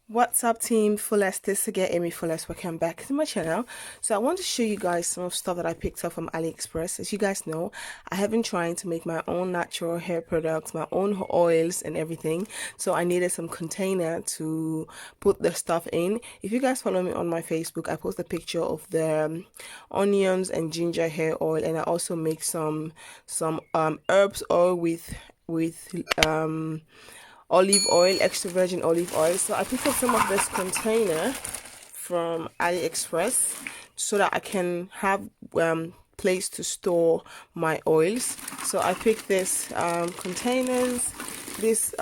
What's up, team? Fullest, this again, AMIFULLEST. Welcome back to my channel. So I want to show you guys some of stuff that I picked up from AliExpress. As you guys know, I have been trying to make my own natural hair products, my own oils and everything. So I needed some container to put the stuff in. If you guys follow me on my Facebook, I post a picture of the onions and ginger hair oil, and I also make some herbs oil with olive oil, extra virgin olive oil. So I picked up some of this container from AliExpress so that I can have place to store my oils. So I picked this containers, these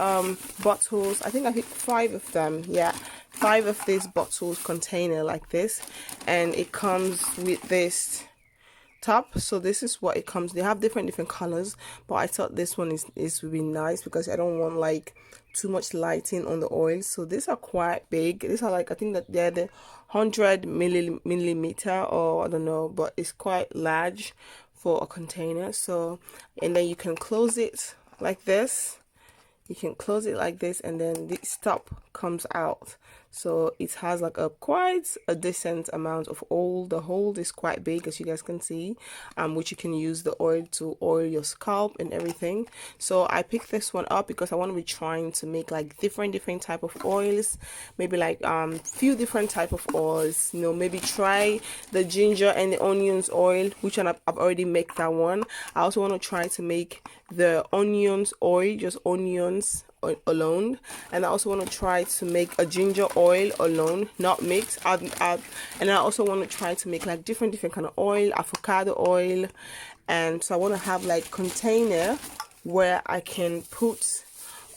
bottles. I think I picked 5 of them. Yeah, 5 of these bottles container like this, and it comes with this top. So this is what it comes. They have different colors, but I thought this one is really nice because I don't want like too much lighting on the oil. So these are quite big. These are like, I think that they're the 100 millimeter, or I don't know, but it's quite large for a container. So, and then you can close it like this. You can close it like this, and then the top comes out. So it has like quite a decent amount of oil. The hole is quite big, as you guys can see, which you can use the oil to oil your scalp and everything. So I picked this one up because I want to be trying to make like different type of oils, maybe like few different type of oils, you know, maybe try the ginger and the onions oil, which I've already made that one. I also want to try to make the onions oil, just onions alone, and I also want to try to make a ginger oil alone, not mixed. And I also want to try to make like different kind of oil, avocado oil. And so I want to have like container where I can put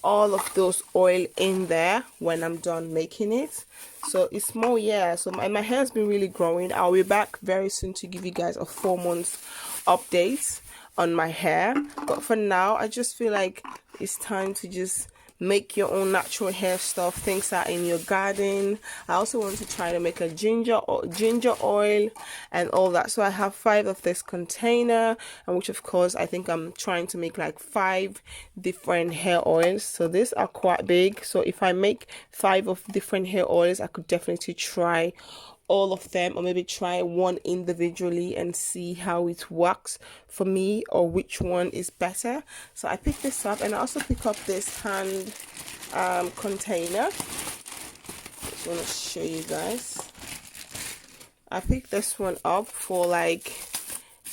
all of those oil in there when I'm done making it. So it's more, yeah. So my hair has been really growing. I'll be back very soon to give you guys a 4-month update on my hair, but for now I just feel like it's time to just make your own natural hair stuff, things that are in your garden. I also want to try to make a ginger oil and all that. So I have 5 of this container, and which of course I think I'm trying to make like 5 different hair oils. So these are quite big, so if I make 5 of different hair oils, I could definitely try all of them, or maybe try one individually and see how it works for me, or which one is better. So I picked this up, and I also pick up this hand container. Just want to show you guys. I picked this one up for like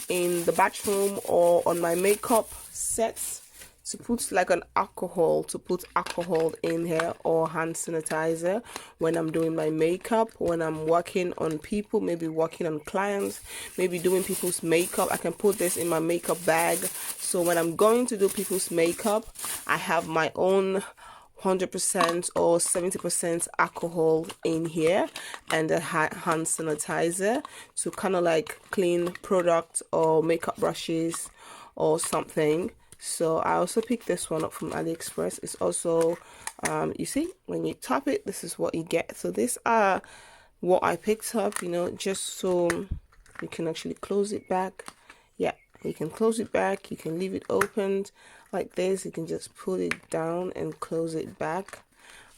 in the bathroom or on my makeup sets, to put like to put alcohol in here, or hand sanitizer when I'm doing my makeup, when I'm working on people, maybe working on clients, maybe doing people's makeup. I can put this in my makeup bag, so when I'm going to do people's makeup, I have my own 100% or 70% alcohol in here, and a hand sanitizer to kind of like clean products or makeup brushes or something. So I also picked this one up from AliExpress. It's also you see, when you tap it, this is what you get. So these are what I picked up, you know, just so you can actually close it back. Yeah, you can close it back, you can leave it opened like this, you can just pull it down and close it back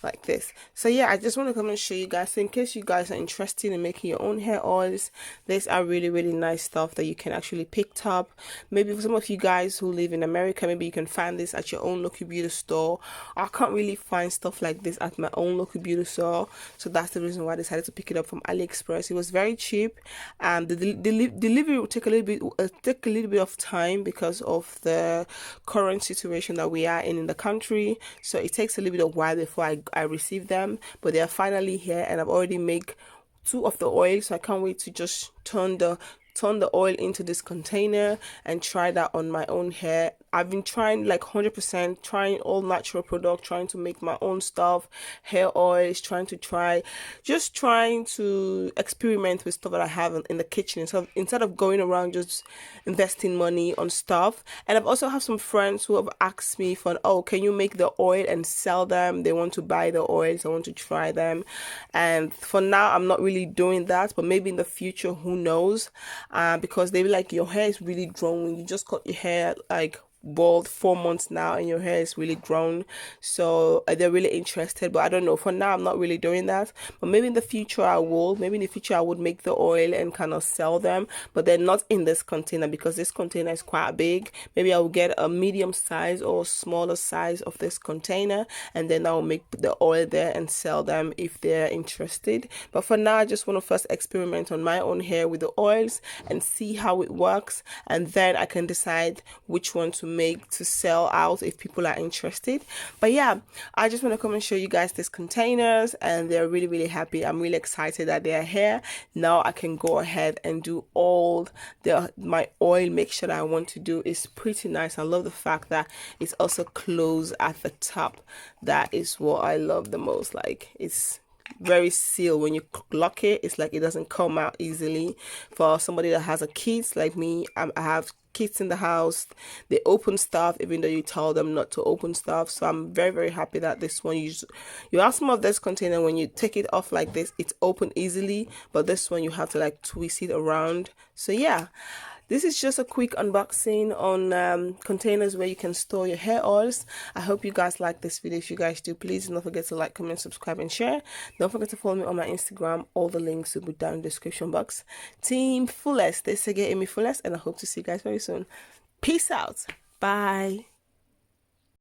like this. So yeah, I just want to come and show you guys, so in case you guys are interested in making your own hair oils, these are really nice stuff that you can actually pick up. Maybe for some of you guys who live in America, maybe you can find this at your own local beauty store. I can't really find stuff like this at my own local beauty store, so that's the reason why I decided to pick it up from AliExpress. It was very cheap, and the delivery will take a little bit of time because of the current situation that we are in the country. So it takes a little bit of while before I received them, but they are finally here, and I've already made 2 of the oils, so I can't wait to just turn the oil into this container and try that on my own hair. I've been trying like 100%, trying all natural products, trying to make my own stuff, hair oils, trying to experiment with stuff that I have in the kitchen, so instead of going around just investing money on stuff. And I've also have some friends who have asked me for, oh, can you make the oil and sell them? They want to buy the oils, I want to try them. And for now, I'm not really doing that, but maybe in the future, who knows? Because they be like, your hair is really growing, you just cut your hair like bald 4 months now and your hair is really grown, so they're really interested. But I don't know, for now I'm not really doing that, but maybe in the future I will. Maybe in the future I would make the oil and kind of sell them, but they're not in this container because this container is quite big. Maybe I will get a medium size or smaller size of this container, and then I'll make the oil there and sell them if they're interested. But for now I just want to first experiment on my own hair with the oils and see how it works, and then I can decide which one to make to sell out if people are interested. But yeah, I just want to come and show you guys these containers, and they're really happy. I'm really excited that they're here. Now I can go ahead and do all my oil mixture that I want to do. Is pretty nice. I love the fact that it's also closed at the top. That is what I love the most. Like, it's very sealed. When you lock it, it's like it doesn't come out easily. For somebody that has a kids like me, I have kids in the house, they open stuff even though you tell them not to open stuff. So I'm very happy that this one, you have some of this container, when you take it off like this, it's open easily, but this one you have to like twist it around. So yeah, this is just a quick unboxing on containers where you can store your hair oils. I hope you guys like this video. If you guys do, please don't forget to like, comment, subscribe, and share. Don't forget to follow me on my Instagram. All the links will be down in the description box. Team Fullest, this is again AMIFULLEST, and I hope to see you guys very soon. Peace out. Bye.